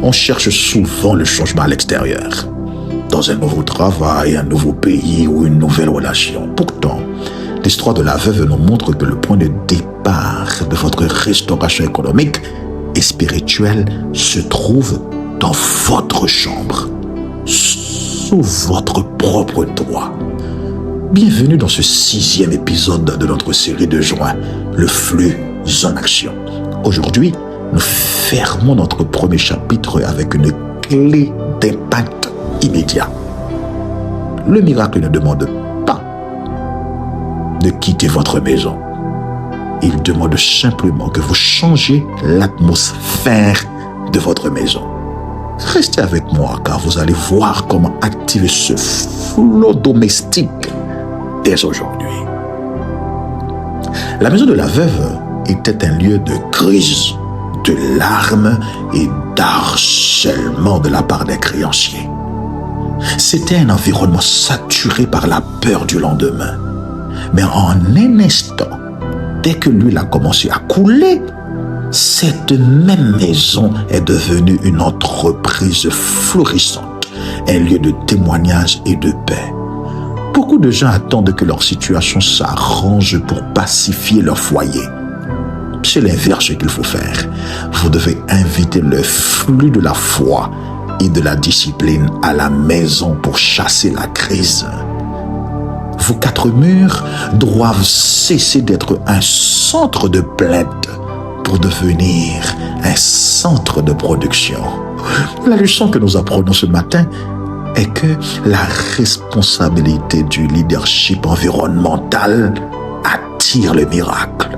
On cherche souvent le changement à l'extérieur, dans un nouveau travail, un nouveau pays ou une nouvelle relation. Pourtant, l'histoire de la veuve nous montre que le point de départ de votre restauration économique et spirituelle se trouve dans votre chambre, sous votre propre toit. Bienvenue dans ce 6e épisode de notre série de juin, le flux en action. Aujourd'hui, nous fermons notre premier chapitre avec une clé d'impact immédiat. Le miracle ne demande pas de quitter votre maison. Il demande simplement que vous changiez l'atmosphère de votre maison. Restez avec moi car vous allez voir comment activer ce flot domestique dès aujourd'hui. La maison de la veuve était un lieu de crise, de larmes et d'harcèlement de la part des créanciers. C'était un environnement saturé par la peur du lendemain. Mais en un instant, dès que l'huile a commencé à couler, cette même maison est devenue une entreprise florissante, un lieu de témoignage et de paix. Beaucoup de gens attendent que leur situation s'arrange pour pacifier leur foyer. C'est l'inverse qu'il faut faire. Vous devez inviter le flux de la foi et de la discipline à la maison pour chasser la crise. Vos 4 murs doivent cesser d'être un centre de plainte pour devenir un centre de production. La leçon que nous apprenons ce matin est que la responsabilité du leadership environnemental attire le miracle.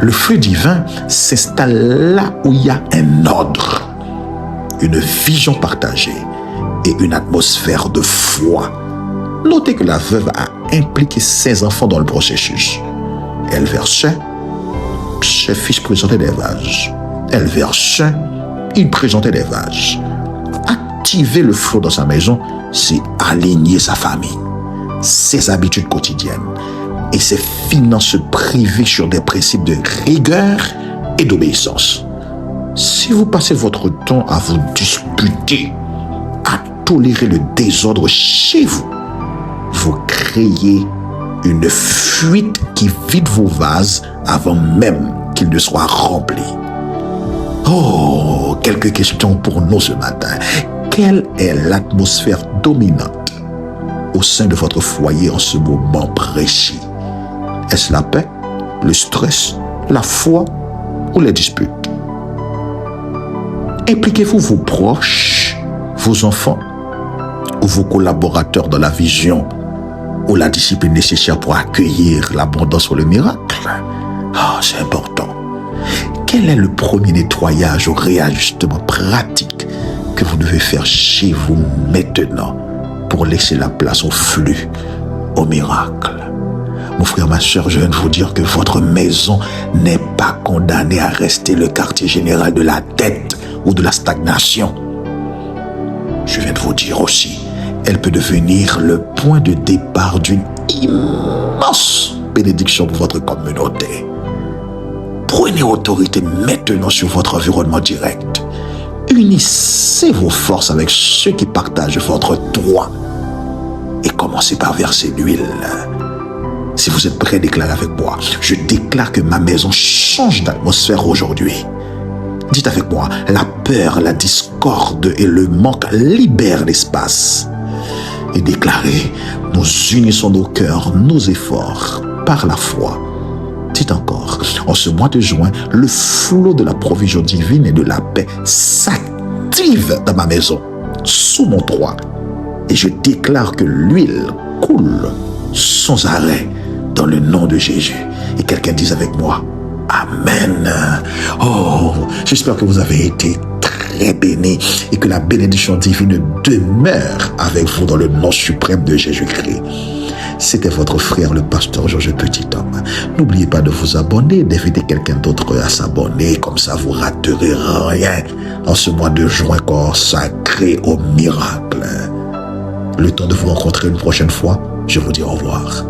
Le flux divin s'installe là où il y a un ordre, une vision partagée et une atmosphère de foi. Notez que la veuve a impliqué ses enfants dans le processus. Elle versait, ses fils présentaient des vases. Elle versait, ils présentaient des vases. Activer le flot dans sa maison, c'est aligner sa famille, ses habitudes quotidiennes et ses finances privées sur des principes de rigueur et d'obéissance. Si vous passez votre temps à vous disputer, à tolérer le désordre chez vous, vous créez une fuite qui vide vos vases avant même qu'ils ne soient remplis. Oh, quelques questions pour nous ce matin. Quelle est l'atmosphère dominante au sein de votre foyer en ce moment précis? Est-ce la paix, le stress, la foi ou les disputes? Impliquez-vous vos proches, vos enfants ou vos collaborateurs dans la vision ou la discipline nécessaire pour accueillir l'abondance ou le miracle? C'est important. Quel est le premier nettoyage ou réajustement pratique que vous devez faire chez vous maintenant pour laisser la place au flux, au miracle? Mon frère, ma soeur, je viens de vous dire que votre maison n'est pas condamnée à rester le quartier général de la dette ou de la stagnation. Je viens de vous dire aussi, elle peut devenir le point de départ d'une immense bénédiction pour votre communauté. Prenez autorité maintenant sur votre environnement direct. Unissez vos forces avec ceux qui partagent votre droit et commencez par verser l'huile. Si vous êtes prêts, déclarez avec moi. Je déclare que ma maison change d'atmosphère aujourd'hui. Dites avec moi, la peur, la discorde et le manque libèrent l'espace. Et déclarez, nous unissons nos cœurs, nos efforts par la foi. Dites encore, en ce mois de juin, le flot de la provision divine et de la paix s'active dans ma maison, sous mon toit. Et je déclare que l'huile coule sans arrêt dans le nom de Jésus. Et quelqu'un dise avec moi, Amen. Oh, j'espère que vous avez été très bénis et que la bénédiction divine demeure avec vous dans le nom suprême de Jésus-Christ. C'était votre frère, le pasteur Georges Petit-Homme. N'oubliez pas de vous abonner, d'inviter quelqu'un d'autre à s'abonner. Comme ça, vous raterez rien en ce mois de juin consacré au miracle. Le temps de vous rencontrer une prochaine fois, je vous dis au revoir.